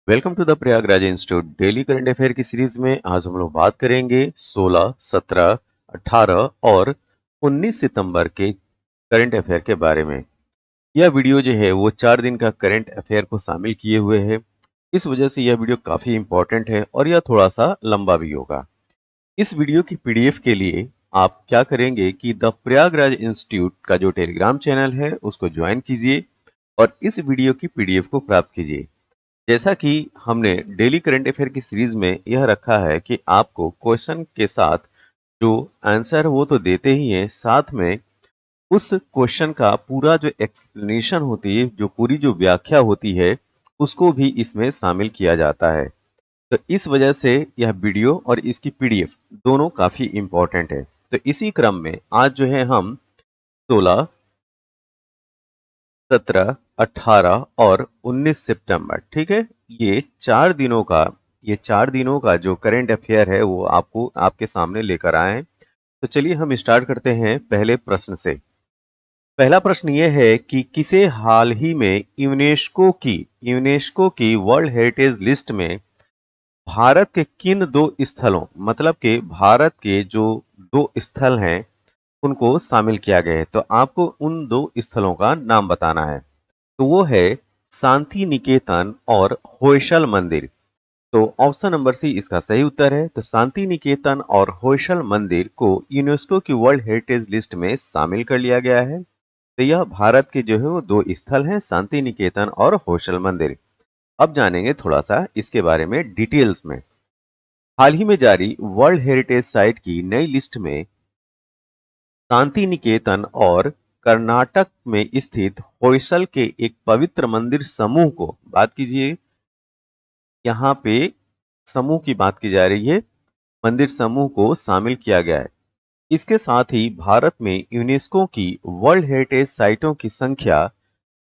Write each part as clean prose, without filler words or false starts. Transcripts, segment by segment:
Welcome to the Prayagraj institute daily current affair की series में आज हम लोग बात करेंगे 16, 17, 18 और 19 सितंबर के करंट अफेयर के बारे में। यह वीडियो जो है वो 4 दिन का करंट अफेयर को शामिल किए हुए है। इस वजह से यह वीडियो काफी इंपॉर्टेंट है और यह थोड़ा सा लंबा भी होगा। इस वीडियो की पीडीएफ के लिए आप क्या करेंगे कि द प्रयागराज इंस्टीट्यूट का जो टेलीग्राम चैनल है उसको ज्वाइन कीजिए और इस वीडियो की पीडीएफ को प्राप्त कीजिए। जैसा कि हमने डेली करंट अफेयर की सीरीज में यह रखा है कि आपको क्वेश्चन के साथ जो आंसर है वो तो देते ही हैं, साथ में उस क्वेश्चन का पूरा जो एक्सप्लेनेशन होती है, जो पूरी जो व्याख्या होती है, उसको भी इसमें शामिल किया जाता है। तो इस वजह से यह वीडियो और इसकी पीडीएफ दोनों काफी इंपॉर्टेंट है। तो इसी क्रम में आज जो है हम 16, 17, 18 और 19 सितंबर, ठीक है, ये 4 दिनों का जो करंट अफेयर है वो आपको आपके सामने लेकर आए हैं। तो चलिए हम स्टार्ट करते हैं पहले प्रश्न से। पहला प्रश्न ये है कि किसे हाल ही में यूनेस्को की वर्ल्ड हेरिटेज लिस्ट में भारत के किन दो स्थलों, मतलब कि भारत के जो दो स्थल हैं उनको शामिल किया गया है। तो आपको उन दो स्थलों का नाम बताना है। तो वो है शांति निकेतन और होयसल मंदिर। तो ऑप्शन नंबर सी इसका सही उत्तर है। तो शांति निकेतन और होयसल मंदिर को यूनेस्को की वर्ल्ड हेरिटेज लिस्ट में शामिल कर लिया गया है। तो यह भारत के जो है वो दो स्थल हैं, शांति निकेतन और होयसल मंदिर। अब जानेंगे थोड़ा सा इसके बारे में डिटेल्स में। हाल ही में जारी वर्ल्ड हेरिटेज साइट की नई लिस्ट में शांति निकेतन और कर्नाटक में स्थित होयसल के एक पवित्र मंदिर समूह को, बात कीजिए यहाँ पे समूह की बात की जा रही है, मंदिर समूह को शामिल किया गया है। इसके साथ ही भारत में यूनेस्को की वर्ल्ड हेरिटेज साइटों की संख्या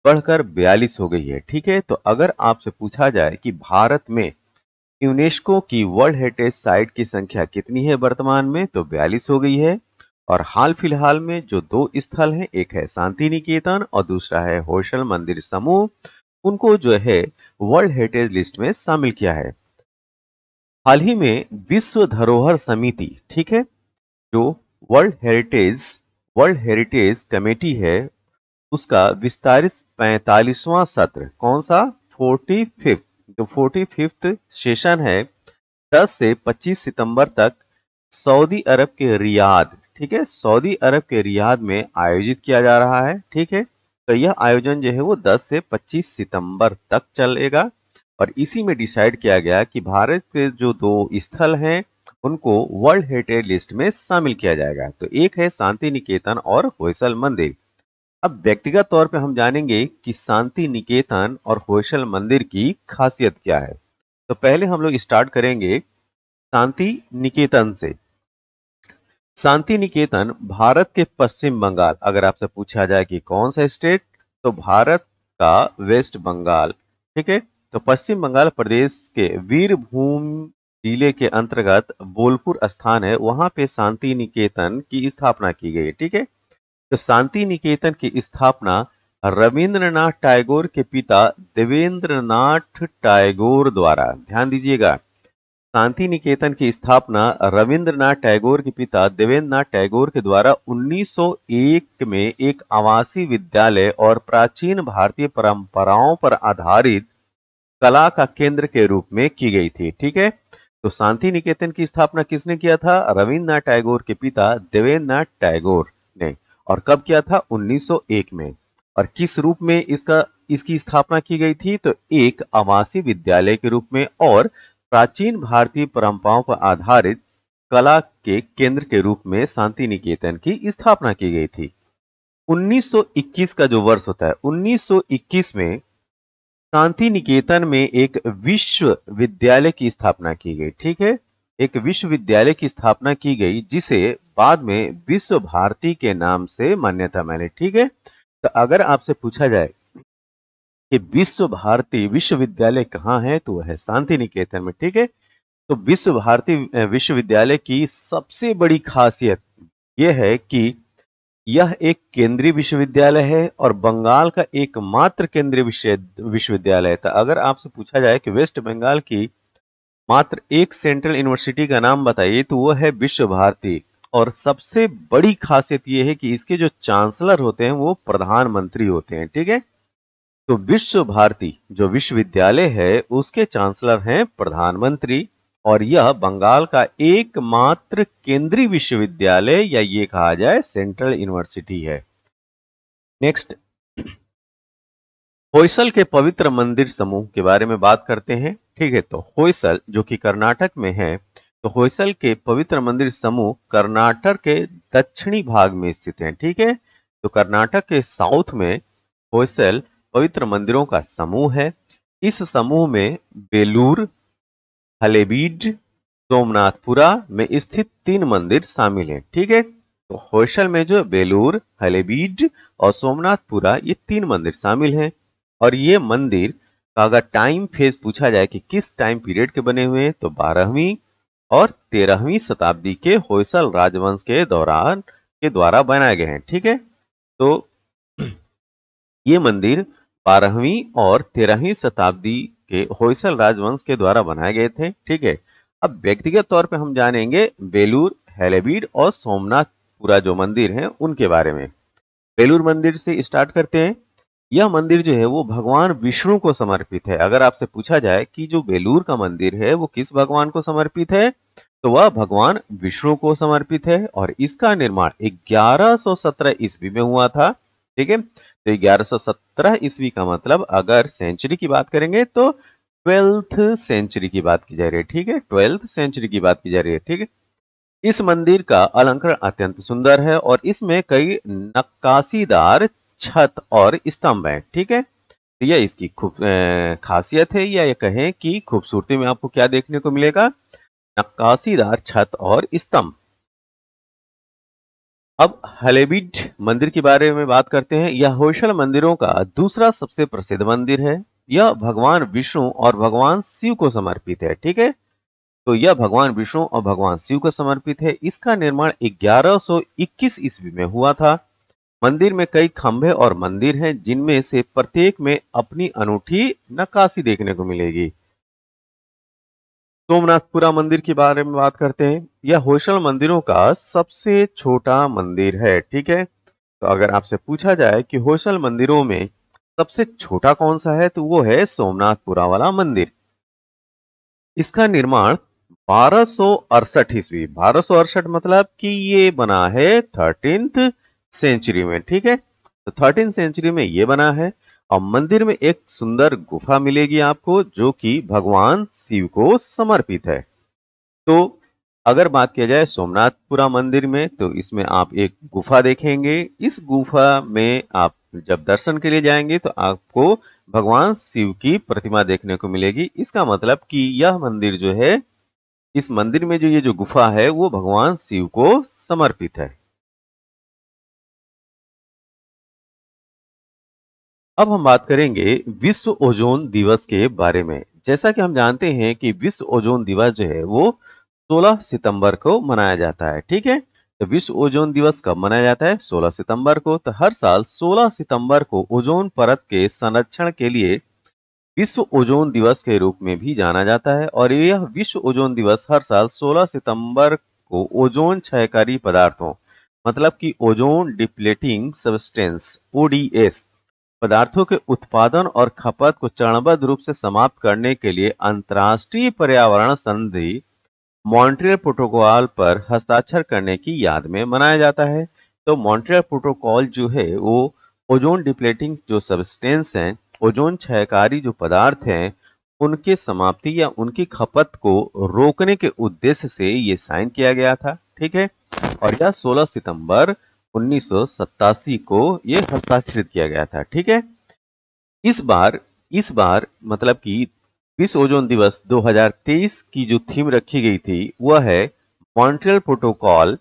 बढ़कर 42 हो गई है। ठीक है, तो अगर आपसे पूछा जाए कि भारत में यूनेस्को की वर्ल्ड हेरिटेज साइट की संख्या कितनी है वर्तमान में, तो 42 हो गई है। और हाल फिलहाल में जो दो स्थल हैं, एक है शांति निकेतन और दूसरा है होयसल मंदिर समूह, उनको जो है वर्ल्ड हेरिटेज लिस्ट में शामिल किया है। हाल ही में विश्व धरोहर समिति, ठीक है, जो वर्ल्ड हेरिटेज कमेटी है, उसका विस्तारित 45वां सत्र, कौन सा, 45th, जो 45th सेशन है, 10 से 25 सितंबर तक सऊदी अरब के रियाद, ठीक है, सऊदी अरब के रियाद में आयोजित किया जा रहा है। ठीक है, तो यह आयोजन जो है वो 10 से 25 सितंबर तक चलेगा और इसी में डिसाइड किया गया कि भारत के जो दो स्थल हैं उनको वर्ल्ड हेरिटेज लिस्ट में शामिल किया जाएगा। तो एक है शांति निकेतन और होयसल मंदिर। अब व्यक्तिगत तौर पे हम जानेंगे कि शांति निकेतन और होयसल मंदिर की खासियत क्या है। तो पहले हम लोग स्टार्ट करेंगे शांति निकेतन से। शांति निकेतन भारत के पश्चिम बंगाल, अगर आपसे पूछा जाए कि कौन सा स्टेट, तो भारत का वेस्ट बंगाल, ठीक है, तो पश्चिम बंगाल प्रदेश के वीरभूम जिले के अंतर्गत बोलपुर स्थान है, वहां पे शांति निकेतन की स्थापना की गई है। ठीक है, तो शांति निकेतन की स्थापना रविंद्रनाथ टैगोर के पिता देवेंद्रनाथ टैगोर द्वारा, ध्यान दीजिएगा, शांति निकेतन की स्थापना रविंद्रनाथ टैगोर के पिता देवेंद्रनाथ टैगोर के द्वारा 1901 में एक आवासीय विद्यालय और प्राचीन भारतीय परंपराओं पर आधारित कला का केंद्र के रूप में की गई थी। ठीक है, तो शांति निकेतन की स्थापना किसने किया था, रविंद्रनाथ टैगोर के पिता देवेंद्रनाथ टैगोर ने। और कब किया था, 1901 में। और किस रूप में इसकी स्थापना की गई थी, तो एक आवासीय विद्यालय के रूप में और प्राचीन भारतीय परंपराओं पर आधारित कला के केंद्र के रूप में शांति निकेतन की स्थापना की गई थी। 1921 का जो वर्ष होता है, 1921 में शांति निकेतन में एक विश्वविद्यालय की स्थापना की गई। ठीक है, एक विश्वविद्यालय की स्थापना की गई जिसे बाद में विश्व भारती के नाम से मान्यता मिली। ठीक है, तो अगर आपसे पूछा जाए कि विश्व भारती विश्वविद्यालय कहाँ है, तो वह है शांति निकेतन में। ठीक है, तो विश्व भारती विश्वविद्यालय की सबसे बड़ी खासियत यह है कि यह एक केंद्रीय विश्वविद्यालय है और बंगाल का एकमात्र केंद्रीय विश्वविद्यालय है। तो अगर आपसे पूछा जाए कि वेस्ट बंगाल की मात्र एक सेंट्रल यूनिवर्सिटी का नाम बताइए तो वो है विश्व भारती। और सबसे बड़ी खासियत ये है कि इसके जो चांसलर होते हैं वो प्रधानमंत्री होते हैं। ठीक है, तो विश्व भारती जो विश्वविद्यालय है उसके चांसलर हैं प्रधानमंत्री। और यह बंगाल का एकमात्र केंद्रीय विश्वविद्यालय या ये कहा जाए सेंट्रल यूनिवर्सिटी है। नेक्स्ट, होयसल के पवित्र मंदिर समूह के बारे में बात करते हैं। ठीक है, तो होयसल जो कि कर्नाटक में है, तो होयसल के पवित्र मंदिर समूह कर्नाटक के दक्षिणी भाग में स्थित है। ठीक है, तो कर्नाटक के साउथ में होयसल पवित्र मंदिरों का समूह है। इस समूह में बेलूर, हलेबीड, सोमनाथपुरा में स्थित 3 मंदिर शामिल हैं। ठीक है, तो होयसल में जो बेलूर, हलेबीड और सोमनाथपुरा ये 3 मंदिर शामिल हैं। और ये मंदिर का अगर टाइम फेज पूछा जाए कि किस टाइम पीरियड के बने हुए हैं, तो 12वीं और 13वीं शताब्दी के होयसल राजवंश के दौरान के द्वारा बनाए गए हैं। ठीक है, तो ये मंदिर 12वीं और 13वीं शताब्दी के होयसल राजवंश के द्वारा बनाए गए थे। ठीक है, अब व्यक्तिगत तौर पे हम जानेंगे बेलूर, हैलेबीड और सोमनाथपुरा जो मंदिर हैं उनके बारे में। बेलूर मंदिर से स्टार्ट करते हैं। यह मंदिर जो है वो भगवान विष्णु को समर्पित है। अगर आपसे पूछा जाए कि जो बेलूर का मंदिर है वो किस भगवान को समर्पित है, तो वह भगवान विष्णु को समर्पित है। और इसका निर्माण 1117 ईस्वी में हुआ था। ठीक है, तो 1117 ईस्वी का मतलब अगर सेंचुरी की बात करेंगे तो 12th सेंचुरी की बात की जा रही है। ठीक है, 12th सेंचुरी की बात की जा रही है। ठीक है, इस मंदिर का अलंकरण अत्यंत सुंदर है और इसमें कई नक्काशीदार छत और स्तंभ हैं। ठीक है, तो यह इसकी खासियत है, या ये कहें कि खूबसूरती में आपको क्या देखने को मिलेगा, नक्काशीदार छत और स्तंभ। अब हलेबीड मंदिर के बारे में बात करते हैं। यह होयसल मंदिरों का दूसरा सबसे प्रसिद्ध मंदिर है। यह भगवान विष्णु और भगवान शिव को समर्पित है। ठीक है, तो यह भगवान विष्णु और भगवान शिव को समर्पित है। इसका निर्माण 1121 ईस्वी में हुआ था। मंदिर में कई खंभे और मंदिर हैं जिनमें से प्रत्येक में अपनी अनूठी नक्काशी देखने को मिलेगी। सोमनाथपुरा मंदिर के बारे में बात करते हैं। यह होयसल मंदिरों का सबसे छोटा मंदिर है। ठीक है, तो अगर आपसे पूछा जाए कि होयसल मंदिरों में सबसे छोटा कौन सा है, तो वो है सोमनाथपुरा वाला मंदिर। इसका निर्माण 1268 ईस्वी, 1268 मतलब कि ये बना है 13th सेंचुरी में। ठीक है, तो 13th सेंचुरी में ये बना है। और मंदिर में एक सुंदर गुफा मिलेगी आपको जो कि भगवान शिव को समर्पित है। तो अगर बात किया जाए सोमनाथपुरा मंदिर में, तो इसमें आप एक गुफा देखेंगे। इस गुफा में आप जब दर्शन के लिए जाएंगे तो आपको भगवान शिव की प्रतिमा देखने को मिलेगी। इसका मतलब कि यह मंदिर जो है, इस मंदिर में जो ये जो गुफा है वो भगवान शिव को समर्पित है। अब हम बात करेंगे विश्व ओजोन दिवस के बारे में। जैसा कि हम जानते हैं कि विश्व ओजोन दिवस जो है वो 16 सितंबर को मनाया जाता है। ठीक है, तो विश्व ओजोन दिवस कब मनाया जाता है? 16 सितंबर को। तो हर साल 16 सितंबर को ओजोन परत के संरक्षण के लिए विश्व ओजोन दिवस के रूप में भी जाना जाता है। और यह विश्व ओजोन दिवस हर साल 16 सितंबर को ओजोन क्षयकारी पदार्थों, मतलब कि ओजोन डिप्लेटिंग सब्सटेंस ओडीएस पदार्थों के उत्पादन और खपत को चरणबद्ध रूप से समाप्त करने के लिए अंतर्राष्ट्रीय पर्यावरण संधि मॉन्ट्रियल प्रोटोकॉल पर हस्ताक्षर करने की याद में मनाया जाता है। तो मॉन्ट्रियल प्रोटोकॉल जो है वो ओजोन डिप्लेटिंग जो सब्सटेंस हैं, ओजोन क्षयकारी जो पदार्थ हैं, उनके समाप्ति या उनकी खपत को रोकने के उद्देश्य से ये साइन किया गया था। ठीक है, और यह 16 सितंबर 1987 को ये हस्ताक्षरित किया गया था। ठीक है, इस बार मतलब कि विश्व ओजोन दिवस 2023 की जो थीम रखी गई थी वह है मॉन्ट्रियल प्रोटोकॉल,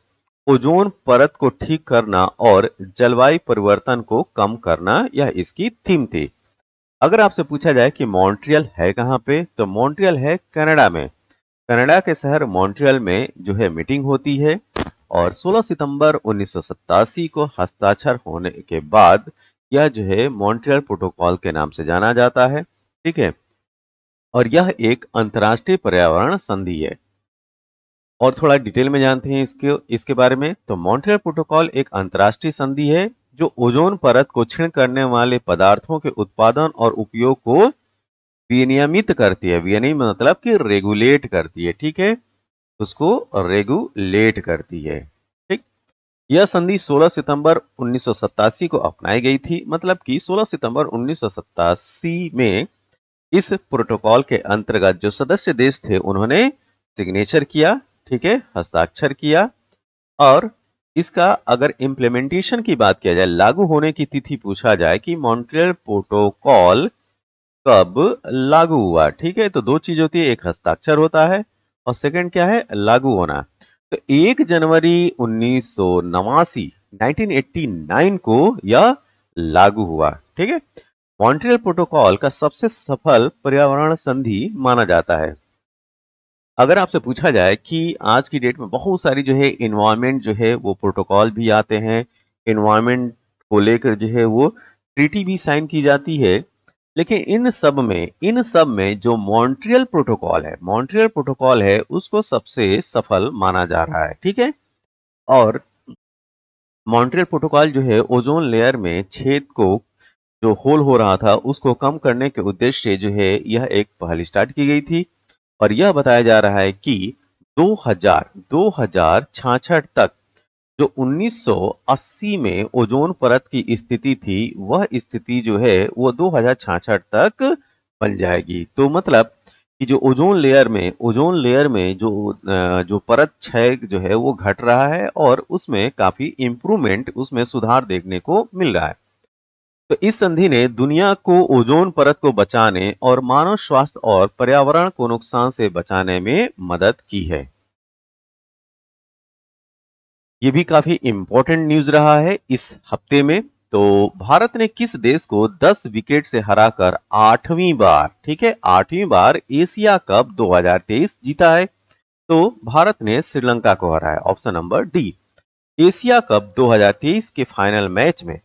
ओजोन परत को ठीक करना और जलवायु परिवर्तन को कम करना, यह इसकी थीम थी। अगर आपसे पूछा जाए कि मॉन्ट्रियल है कहाँ पे, तो मॉन्ट्रियल है कनाडा में। कनाडा के शहर मॉन्ट्रियल में जो है मीटिंग होती है और 16 सितंबर 1987 को हस्ताक्षर होने के बाद यह जो है मॉन्ट्रियल प्रोटोकॉल के नाम से जाना जाता है। ठीक है, और यह एक अंतर्राष्ट्रीय पर्यावरण संधि है। और थोड़ा डिटेल में जानते हैं इसके इसके बारे में। तो मॉन्ट्रियल प्रोटोकॉल एक अंतर्राष्ट्रीय संधि है जो ओजोन परत को क्षीण करने वाले पदार्थों के उत्पादन और उपयोग को विनियमित करती है। विनियमित मतलब कि रेगुलेट करती है। ठीक है, उसको रेगुलेट करती है। ठीक, यह संधि 16 सितंबर 1987 को अपनाई गई थी। मतलब कि 16 सितंबर 1987 में इस प्रोटोकॉल के अंतर्गत जो सदस्य देश थे उन्होंने सिग्नेचर किया। ठीक है, हस्ताक्षर किया। और इसका अगर इम्प्लीमेंटेशन की बात किया जाए, लागू होने की तिथि पूछा जाए कि मॉन्ट्रियल प्रोटोकॉल कब लागू हुआ। ठीक है, तो दो चीज होती है, एक हस्ताक्षर होता है और सेकंड क्या है, लागू होना। तो 1 जनवरी 1989 को यह लागू हुआ। ठीक है, मॉन्ट्रियल प्रोटोकॉल का सबसे सफल पर्यावरण संधि माना जाता है। अगर आपसे पूछा जाए कि आज की डेट में बहुत सारी जो है इन्वायरमेंट जो है वो प्रोटोकॉल भी आते हैं, इन्वायरमेंट को लेकर जो है वो ट्रीटी भी साइन की जाती है, लेकिन इन सब में जो मॉन्ट्रियल प्रोटोकॉल है उसको सबसे सफल माना जा रहा है। ठीक है, और मॉन्ट्रियल प्रोटोकॉल जो है ओजोन लेयर में छेद को जो होल हो रहा था उसको कम करने के उद्देश्य से जो है यह एक पहल स्टार्ट की गई थी। और यह बताया जा रहा है कि 2066 तक जो 1980 में ओजोन परत की स्थिति थी वह स्थिति जो है वो 2066 तक बन जाएगी। तो मतलब कि जो ओजोन लेयर में जो परत क्षय जो है वो घट रहा है और उसमें काफी इम्प्रूवमेंट, उसमें सुधार देखने को मिल रहा है। तो इस संधि ने दुनिया को ओजोन परत को बचाने और मानव स्वास्थ्य और पर्यावरण को नुकसान से बचाने में मदद की है। ये भी काफी इंपॉर्टेंट न्यूज रहा है इस हफ्ते में। तो भारत ने किस देश को 10 विकेट से हराकर 8वीं बार, ठीक है, 8वीं बार एशिया कप 2023 जीता है? तो भारत ने श्रीलंका को हराया। Option number D. Asia cup 2023 के फाइनल मैच में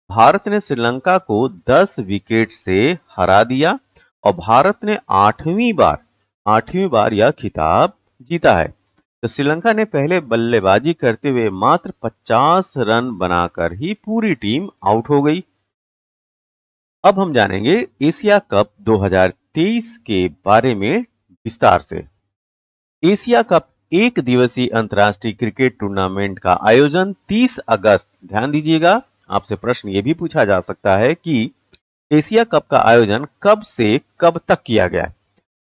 भारत ने श्रीलंका को 10 विकेट से हरा दिया और भारत ने 8वीं बार यह खिताब जीता है। तो श्रीलंका ने पहले बल्लेबाजी करते हुए मात्र 50 रन बनाकर ही पूरी टीम आउट हो गई। अब हम जानेंगे एशिया कप 2023 के बारे में विस्तार से। एशिया कप एक दिवसीय अंतर्राष्ट्रीय क्रिकेट टूर्नामेंट का आयोजन 30 अगस्त, ध्यान दीजिएगा, आपसे प्रश्न ये भी पूछा जा सकता है कि एशिया कप का आयोजन कब से कब तक किया गया।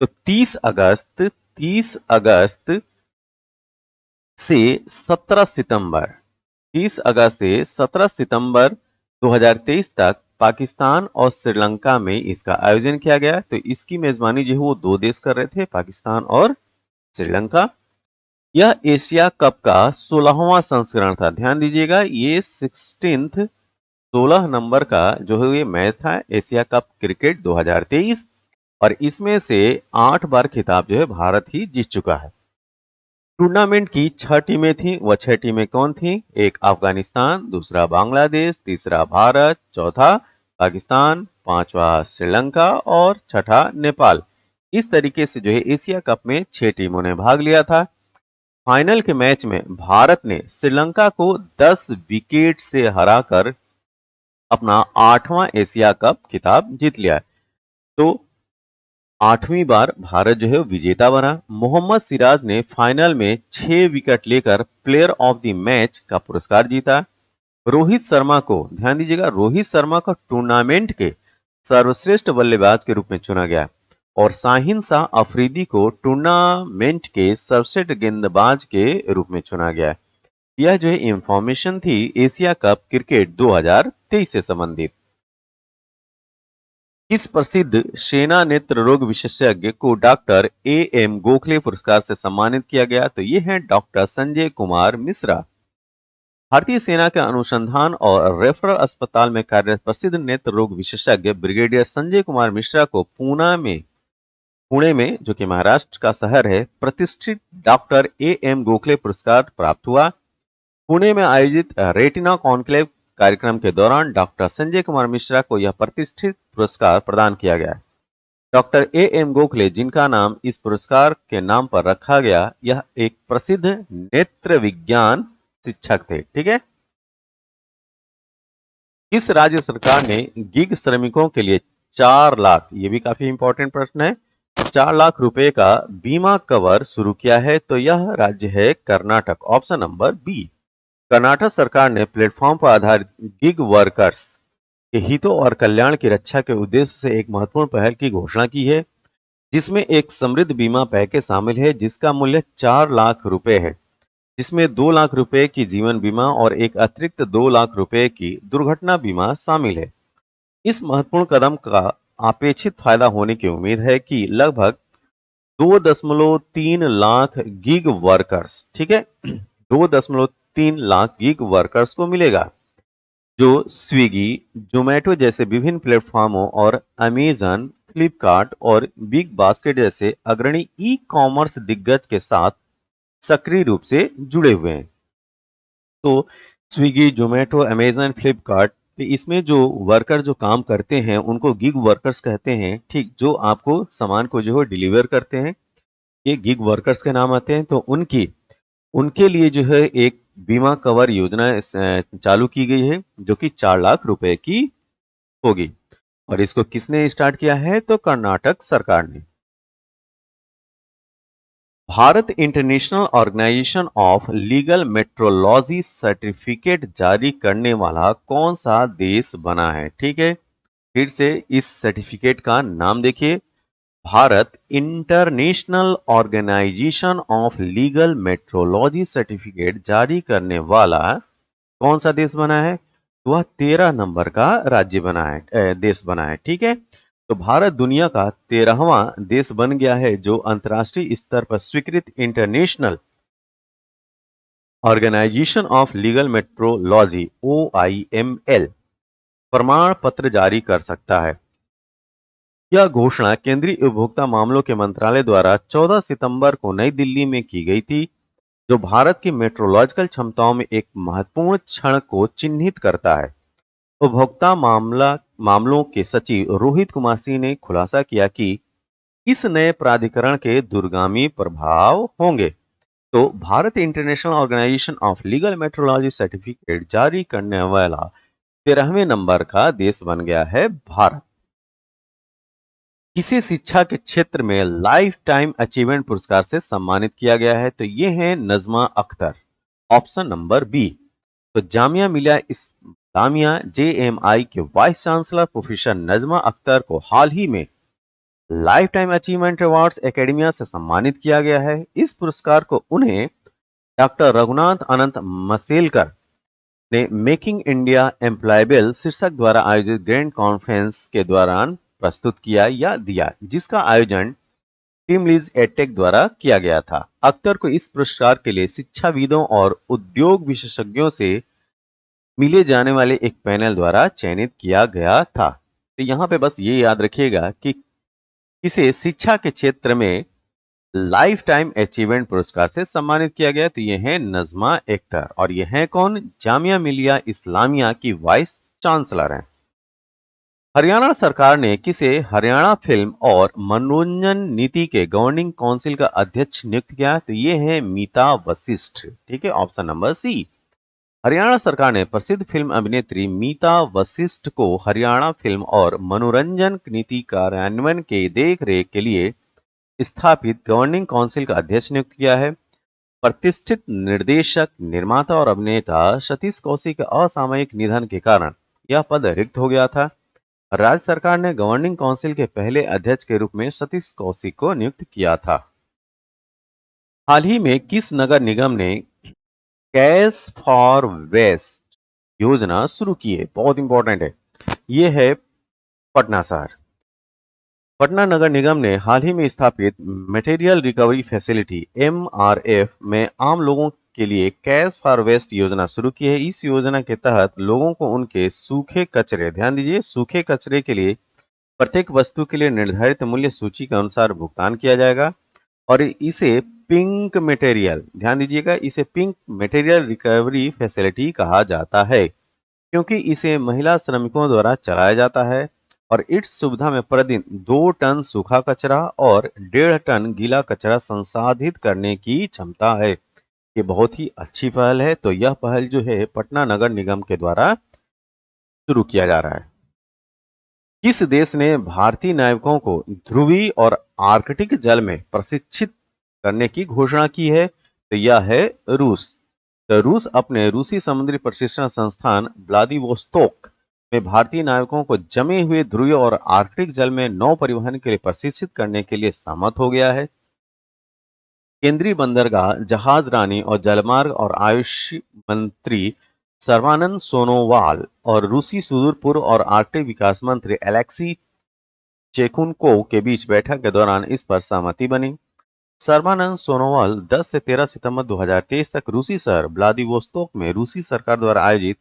तो 30 अगस्त से 17 सितंबर 30 अगस्त से 17 सितंबर 2023 तक पाकिस्तान और श्रीलंका में इसका आयोजन किया गया। तो इसकी मेजबानी जो है वो दो देश कर रहे थे, पाकिस्तान और श्रीलंका। यह एशिया कप का 16वां संस्करण था। ध्यान दीजिएगा, ये 16 नंबर का जो है ये मैच था एशिया कप क्रिकेट 2023 और इसमें से 8 बार खिताब जो है भारत ही जीत चुका है। टूर्नामेंट की 6 टीमें थी। वह 6 टीमें कौन थी? एक अफगानिस्तान, दूसरा बांग्लादेश, तीसरा भारत, चौथा पाकिस्तान, पांचवा श्रीलंका और छठा नेपाल। इस तरीके से जो है एशिया कप में 6 टीमों ने भाग लिया था। फाइनल के मैच में भारत ने श्रीलंका को 10 विकेट से हराकर अपना 8वां एशिया कप खिताब जीत लिया। तो 8वीं बार भारत जो है विजेता बना। मोहम्मद सिराज ने फाइनल में 6 विकेट लेकर प्लेयर ऑफ द मैच का पुरस्कार जीता। रोहित शर्मा को, ध्यान दीजिएगा, रोहित शर्मा को टूर्नामेंट के सर्वश्रेष्ठ बल्लेबाज के रूप में चुना गया और शाहीन शाह अफरीदी को टूर्नामेंट के सर्वश्रेष्ठ गेंदबाज के रूप में चुना गया। यह जो है इंफॉर्मेशन थी एशिया कप क्रिकेट 2023 से संबंधित। इस प्रसिद्ध सेना नेत्र रोग विशेषज्ञ को डॉक्टर A.M. गोखले पुरस्कार से सम्मानित किया गया। तो ये हैं डॉक्टर संजय कुमार मिश्रा। भारतीय सेना के अनुसंधान और रेफरल अस्पताल में कार्यरत प्रसिद्ध नेत्र रोग विशेषज्ञ ब्रिगेडियर संजय कुमार मिश्रा को पुणे में जो कि महाराष्ट्र का शहर है, प्रतिष्ठित डॉक्टर A.M. गोखले पुरस्कार प्राप्त हुआ। पुणे में आयोजित रेटिना कॉन्क्लेव कार्यक्रम के दौरान डॉक्टर संजय कुमार मिश्रा को यह प्रतिष्ठित पुरस्कार प्रदान किया गया। डॉक्टर एम गोखले, जिनका नाम इस पुरस्कार के नाम पर रखा गया, यह एक प्रसिद्ध नेत्र विज्ञान शिक्षक थे। ठीक है। किस राज्य सरकार ने गिग श्रमिकों के लिए 4 लाख, ये भी काफी इंपॉर्टेंट प्रश्न है, 4 लाख रुपए का बीमा कवर शुरू किया है? तो यह राज्य है Karnataka, option number B. Karnataka सरकार ने प्लेटफॉर्म पर आधारित गिग वर्कर्स के हितों और कल्याण की रक्षा के उद्देश्य से एक महत्वपूर्ण पहल की घोषणा की है, जिसमें एक समृद्ध बीमा पैकेज शामिल है जिसका मूल्य 4 लाख रुपए है, जिसमें 2 लाख रुपए की जीवन बीमा और एक अतिरिक्त 2 लाख रुपए की दुर्घटना बीमा शामिल है। इस महत्वपूर्ण कदम का अपेक्षित फायदा होने की उम्मीद है कि लगभग 2.3 लाख गिग वर्कर्स, ठीक है, 2.3 लाख गिग वर्कर्स को मिलेगा, जो स्विगी, जोमेटो जैसे विभिन्न प्लेटफॉर्मों और अमेजन, फ्लिपकार्ट और बिग बास्केट जैसे अग्रणी ई कॉमर्स दिग्गज के साथ सक्रिय रूप से जुड़े हुए हैं। तो स्विगी, जोमेटो, अमेजन, फ्लिपकार्ट, इसमें जो वर्कर जो काम करते हैं उनको गिग वर्कर्स कहते हैं। ठीक, जो आपको सामान को जो है डिलीवर करते हैं, ये गिग वर्कर्स के नाम आते हैं। तो उनके लिए जो है एक बीमा कवर योजना चालू की गई है, जो कि 4 लाख रुपए की होगी। और इसको किसने स्टार्ट किया है? तो कर्नाटक सरकार ने। Bharat international organisation of legal metrology certificate जारी करने वाला कौन सा देश बना है? ठीक है, फिर से इस सर्टिफिकेट का नाम देखिए, Bharat international organisation of legal metrology certificate जारी करने वाला कौन सा देश बना है? वह 13 नंबर का राज्य बना है, देश बना है। ठीक है, तो भारत दुनिया का 13वां देश बन गया है जो अंतर्राष्ट्रीय स्तर पर स्वीकृत international organisation of legal metrology OIML प्रमाण पत्र जारी कर सकता है। यह घोषणा केंद्रीय उपभोक्ता मामलों के मंत्रालय द्वारा 14 सितंबर को नई दिल्ली में की गई थी, जो भारत की मेट्रोलॉजिकल क्षमताओं में एक महत्वपूर्ण क्षण को चिन्हित करता है। उपभोक्ता मामलों के सचिव रोहित कुमार सिंह ने खुलासा किया कि इस नए प्राधिकरण के दूरगामी प्रभाव होंगे। तो Bharat international organisation of legal metrology certificate जारी करने वाला 13वें नंबर का देश बन गया है भारत। किसे शिक्षा के क्षेत्र में लाइफ टाइम अचीवमेंट पुरस्कार से सम्मानित किया गया है? तो ये है Najma Akhtar, option number B. तो जामिया मिलिया इस्लामिया JMI के vice chancellor professor Najma Akhtar को हाल ही में life time achievement awards academia से सम्मानित किया गया है। इस पुरस्कार को उन्हें डॉक्टर रघुनाथ अनंत मसेलकर ने मेकिंग इंडिया एम्प्लॉयबल शीर्षक द्वारा आयोजित ग्रैंड कॉन्फ्रेंस के दौरान प्रस्तुत किया या दिया, जिसका आयोजन टीम लीज एडटेक द्वारा किया गया था। अख्तर को इस पुरस्कार के लिए शिक्षाविदों और उद्योग विशेषज्ञों से मिले जाने वाले एक पैनल द्वारा चयनित किया गया था। तो यहाँ पे बस ये याद रखिएगा कि किसे शिक्षा के क्षेत्र में लाइफ टाइम अचीवमेंट पुरस्कार से सम्मानित किया गया, तो ये है नजमा अख्तर, और ये है कौन? जामिया मिलिया इस्लामिया की वाइस चांसलर हैं। हरियाणा सरकार ने किसे हरियाणा फिल्म और मनोरंजन नीति के गवर्निंग काउंसिल का अध्यक्ष नियुक्त किया? तो ये है मीता वशिष्ठ। ठीक है, ऑप्शन नंबर सी। हरियाणा सरकार ने प्रसिद्ध फिल्म अभिनेत्री मीता वशिष्ठ को हरियाणा फिल्म और मनोरंजन नीति कार्यान्वयन के देखरेख के लिए स्थापित गवर्निंग काउंसिल का अध्यक्ष नियुक्त किया है। प्रतिष्ठित निर्देशक, निर्माता और अभिनेता सतीश कौशिक के असामयिक निधन के कारण यह पद रिक्त हो गया था। राज्य सरकार ने गवर्निंग काउंसिल के पहले अध्यक्ष के रूप में सतीश कौशिक को नियुक्त किया था। हाल ही में किस नगर निगम ने कैश फॉर वेस्ट योजना शुरू की है? बहुत इंपॉर्टेंट है, यह है पटना शहर। पटना नगर निगम ने हाल ही में स्थापित मटेरियल रिकवरी फैसिलिटी MRF में आम लोगों के लिए कैश फॉर वेस्ट योजना शुरू की है। इस योजना के तहत लोगों को उनके सूखे कचरे, ध्यान दीजिए, सूखे कचरे के लिए प्रत्येक वस्तु के लिए निर्धारित मूल्य सूची के अनुसार भुगतान किया जाएगा और इसे पिंक मटेरियल, ध्यान दीजिएगा, इसे पिंक मटेरियल रिकवरी फैसिलिटी कहा जाता है क्योंकि इसे महिला श्रमिकों द्वारा चलाया जाता है और इस सुविधा में प्रतिदिन 2 टन सूखा कचरा और 1.5 टन गीला कचरा संसाधित करने की क्षमता है। ये बहुत ही अच्छी पहल है। तो यह पहल जो है पटना नगर निगम के द्वारा शुरू किया जा रहा है। किस देश ने भारतीय नाविकों को ध्रुवीय और आर्कटिक जल में प्रशिक्षित करने की घोषणा की है? तो यह है रूस। तो रूस अपने रूसी समुद्री प्रशिक्षण संस्थान व्लादिवोस्तोक में भारतीय नाविकों को जमे हुए ध्रुवीय और आर्कटिक जल में नौ परिवहन के लिए प्रशिक्षित करने के लिए सहमत हो गया है। केंद्रीय बंदरगाह, जहाज रानी और जलमार्ग और आयुष मंत्री सर्बानंद सोनोवाल और रूसी सुदूर पूर्व और आर्कटिक विकास मंत्री एलेक्सी चेकुनकोव के बीच बैठक के दौरान इस पर सहमति बनी। सर्बानंद सोनोवाल 10 से 13 सितंबर 2023 तक रूसी शहर व्लादिवोस्तोक में रूसी सरकार द्वारा आयोजित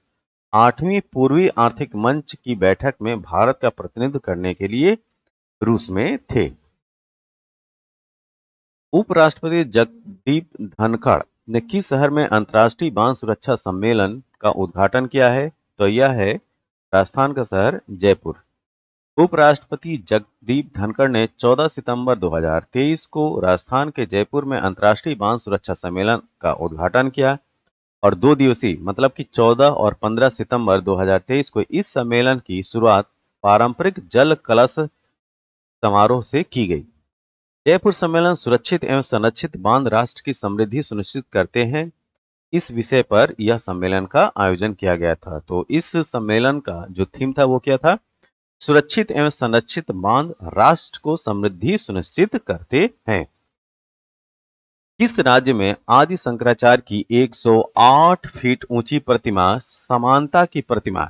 8वीं पूर्वी आर्थिक मंच की बैठक में भारत का प्रतिनिधित्व करने के लिए रूस में थे। उपराष्ट्रपति जगदीप धनखड़ ने किस शहर में अंतर्राष्ट्रीय बांध सुरक्षा सम्मेलन का उद्घाटन किया है? तो यह है राजस्थान का शहर जयपुर। उपराष्ट्रपति जगदीप धनखड़ ने 14 सितंबर 2023 को राजस्थान के जयपुर में अंतर्राष्ट्रीय बांध सुरक्षा सम्मेलन का उद्घाटन किया और 2 दिवसीय मतलब कि 14 और 15 सितंबर 2023 को इस सम्मेलन की शुरुआत पारंपरिक जल कलश समारोह से की गई। जयपुर सम्मेलन सुरक्षित एवं संरक्षित बांध राष्ट्र की समृद्धि सुनिश्चित करते हैं, इस विषय पर यह सम्मेलन का आयोजन किया गया था। तो इस सम्मेलन का जो थीम था वो क्या था? सुरक्षित एवं संरक्षित बांध राष्ट्र को समृद्धि सुनिश्चित करते हैं। किस राज्य में आदि शंकराचार्य की 108 फीट ऊंची प्रतिमा समानता की प्रतिमा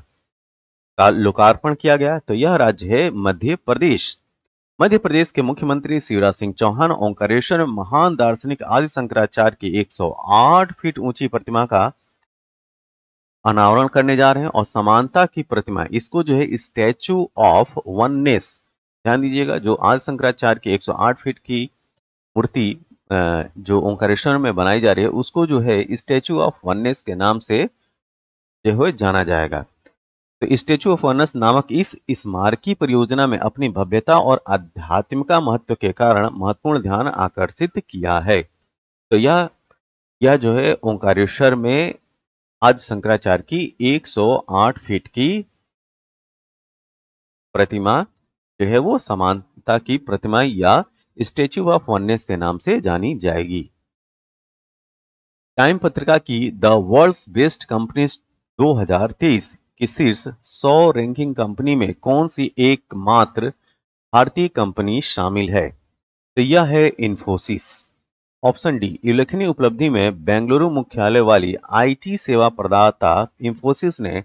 का लोकार्पण किया गया? तो यह राज्य है मध्य प्रदेश। मध्य प्रदेश के मुख्यमंत्री शिवराज सिंह चौहान ओंकारेश्वर में महान दार्शनिक आदि शंकराचार्य की 108 फीट ऊंची प्रतिमा का अनावरण करने जा रहे हैं और समानता की प्रतिमा, इसको जो है स्टैचू ऑफ वननेस, ध्यान दीजिएगा, जो आदि शंकराचार्य की 108 फीट की मूर्ति जो ओंकारेश्वर में बनाई जा रही है उसको जो है स्टैचू ऑफ वननेस के नाम से जो है जाना जाएगा। तो स्टैचू ऑफ वननेस नामक इस स्मारकी परियोजना में अपनी भव्यता और आध्यात्मिका महत्व के कारण महत्वपूर्ण ध्यान आकर्षित किया है। तो यह जो है ओंकारेश्वर में आदि शंकराचार्य की 108 फीट की प्रतिमा जो है वो समानता की प्रतिमा या स्टैचू ऑफ वननेस के नाम से जानी जाएगी। टाइम पत्रिका की द वर्ल्ड्स बेस्ट कंपनीज 2023 की शीर्ष 100 रैंकिंग कंपनी में कौन सी एकमात्र भारतीय कंपनी शामिल है? तो यह है इन्फोसिस। ऑप्शन डी, उल्लेखनीय उपलब्धि में बेंगलुरु मुख्यालय वाली आईटी सेवा प्रदाता इन्फोसिस ने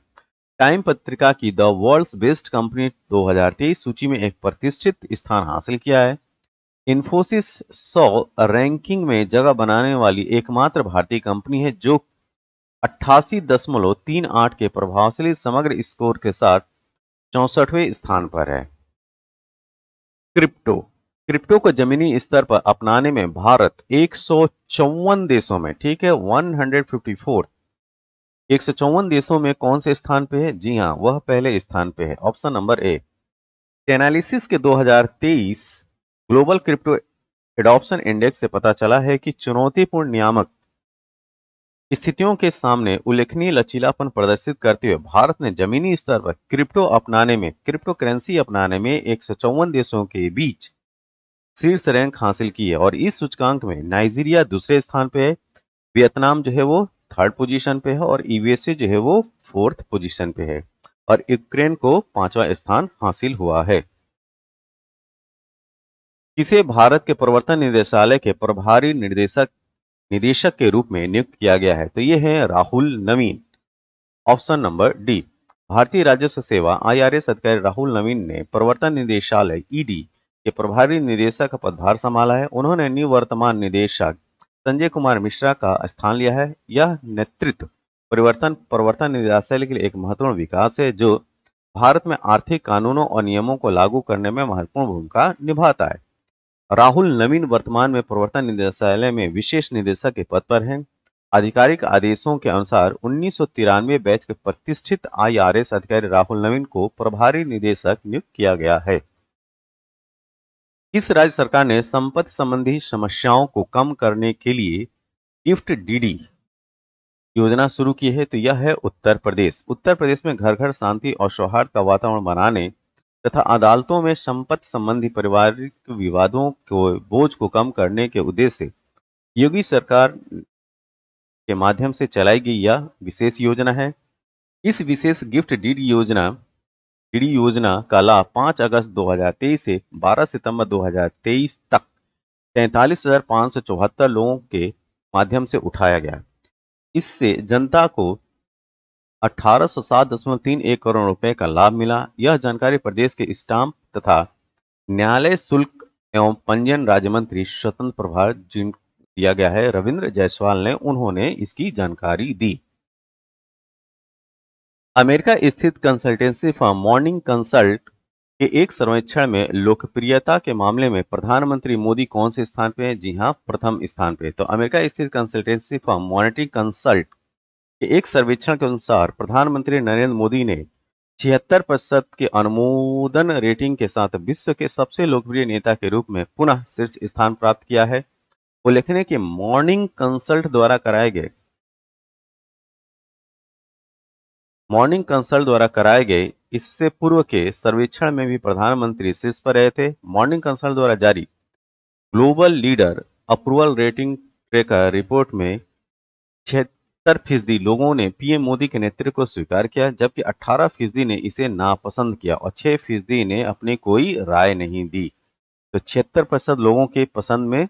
टाइम पत्रिका की द वर्ल्ड्स बेस्ट कंपनी 2023 सूची में एक प्रतिष्ठित स्थान हासिल किया है। इन्फोसिस 100 रैंकिंग में जगह बनाने वाली एकमात्र भारतीय कंपनी है जो 88.38 के प्रभावशाली समग्र स्कोर के साथ 64वें स्थान पर है। क्रिप्टो को जमीनी स्तर पर अपनाने में भारत 154 देशों में, ठीक है, 154 देशों में कौन से स्थान पे है? जी हाँ, वह पहले स्थान पे है, ऑप्शन नंबर ए। एनालिसिस के 2023 ग्लोबल क्रिप्टो एडॉप्शन इंडेक्स से पता चला है कि चुनौतीपूर्ण नियामक स्थितियों के सामने उल्लेखनीय लचीलापन प्रदर्शित करते हुए भारत ने जमीनी स्तर पर क्रिप्टो करेंसी अपनाने में 154 देशों के बीच शीर्ष रैंक हासिल की है और इस सूचकांक में नाइजीरिया दूसरे स्थान पे है, वियतनाम जो है वो 3rd पोजीशन पे है और यूएसए जो है वो 4th पोजीशन पे है और यूक्रेन को 5वां स्थान हासिल हुआ है। किसे भारत के प्रवर्तन निदेशालय के प्रभारी निदेशक के रूप में नियुक्त किया गया है? तो ये है राहुल नवीन, ऑप्शन नंबर डी। भारतीय राजस्व सेवा IRS अधिकारी राहुल नवीन ने प्रवर्तन निदेशालय ED के प्रभारी निदेशक का पदभार संभाला है। उन्होंने निवर्तमान निदेशक संजय कुमार मिश्रा का स्थान लिया है। यह नेतृत्व प्रवर्तन निदेशालय के लिए एक महत्वपूर्ण विकास है जो भारत में आर्थिक कानूनों और नियमों को लागू करने में महत्वपूर्ण भूमिका निभाता है। राहुल नवीन वर्तमान में प्रवर्तन निदेशालय में विशेष निदेशक के पद पर हैं। आधिकारिक आदेशों के अनुसार 1993 बैच के प्रतिष्ठित IRS अधिकारी राहुल नवीन को प्रभारी निदेशक नियुक्त किया गया है। किस राज्य सरकार ने संपत्ति संबंधी समस्याओं को कम करने के लिए गिफ्ट डीडी योजना शुरू की है? तो यह है उत्तर प्रदेश। उत्तर प्रदेश में घर घर शांति और सौहार्द का वातावरण बनाने तथा अदालतों में संपत्ति संबंधी पारिवारिक विवादों को बोझ को कम करने के उद्देश्य से योगी सरकार के माध्यम से चलाई गई यह विशेष योजना है। इस विशेष गिफ्ट डीडी योजना का लाभ 5 अगस्त 2023 से 12 सितंबर 2023 तक 43,574 लोगों के माध्यम से उठाया गया। इससे जनता को 1807.31 करोड़ रुपए का लाभ मिला। यह जानकारी प्रदेश के स्टाम्प तथा न्यायालय शुल्क एवं पंजीयन राज्य मंत्री स्वतंत्र प्रभार दिया गया है रविंद्र जायसवाल ने, उन्होंने इसकी जानकारी दी। अमेरिका स्थित कंसल्टेंसी फर्म मॉर्निंग कंसल्ट के एक सर्वेक्षण में लोकप्रियता के मामले में प्रधानमंत्री मोदी कौन से स्थान पे हैं? जी हाँ, प्रथम स्थान पे। तो अमेरिका स्थित कंसल्टेंसी फर्म मॉर्निंग कंसल्ट के एक सर्वेक्षण के अनुसार प्रधानमंत्री नरेंद्र मोदी ने 76% के अनुमोदन रेटिंग के साथ विश्व के सबसे लोकप्रिय नेता के रूप में पुनः शीर्ष स्थान प्राप्त किया है। उल्लेखनीय है कि मॉर्निंग कंसल्ट द्वारा कराए गए इससे पूर्व के सर्वेक्षण में भी प्रधानमंत्री शीर्ष पर रहे थे। मॉर्निंग कंसल्ट द्वारा जारी global leader approval rating tracker report में 76% लोगों ने पीएम मोदी के नेतृत्व को स्वीकार किया, जबकि 18% ने इसे नापसंद किया और 6% ने अपनी कोई राय नहीं दी। तो 76% लोगों के पसंद में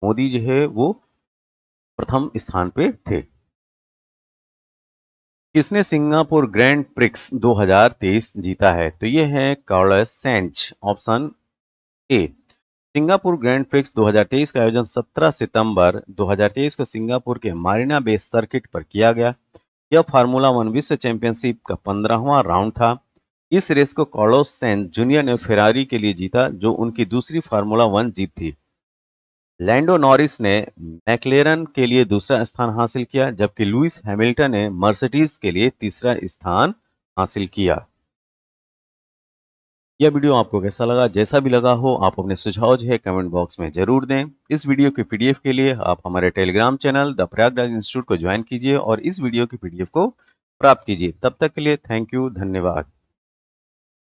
मोदी जो है वो प्रथम स्थान पे थे। किसने सिंगापुर ग्रैंड प्रिक्स 2023 जीता है? तो ये है Carlos Sainz, option A. Singapore Grand Prix 2023 का आयोजन 17 सितंबर 2023 को सिंगापुर के मारीना बे सर्किट पर किया गया। यह फार्मूला 1 विश्व चैंपियनशिप का 15वां राउंड था। इस रेस को कार्लोस सेंच जूनियर ने फेरारी के लिए जीता, जो उनकी दूसरी फार्मूला 1 जीत थी। लैंडो नॉरिस ने मैक्लेरन के लिए दूसरा स्थान हासिल किया, जबकि लुइस हैमिल्टन ने मर्सिडीज के लिए तीसरा स्थान हासिल किया। यह वीडियो आपको कैसा लगा? जैसा भी लगा हो आप अपने सुझाव जो है कमेंट बॉक्स में जरूर दें। इस वीडियो की पीडीएफ के लिए आप हमारे Telegram channel the Prayagraj institute को ज्वाइन कीजिए और इस वीडियो की पीडीएफ को प्राप्त कीजिए। तब तक के लिए थैंक यू, धन्यवाद।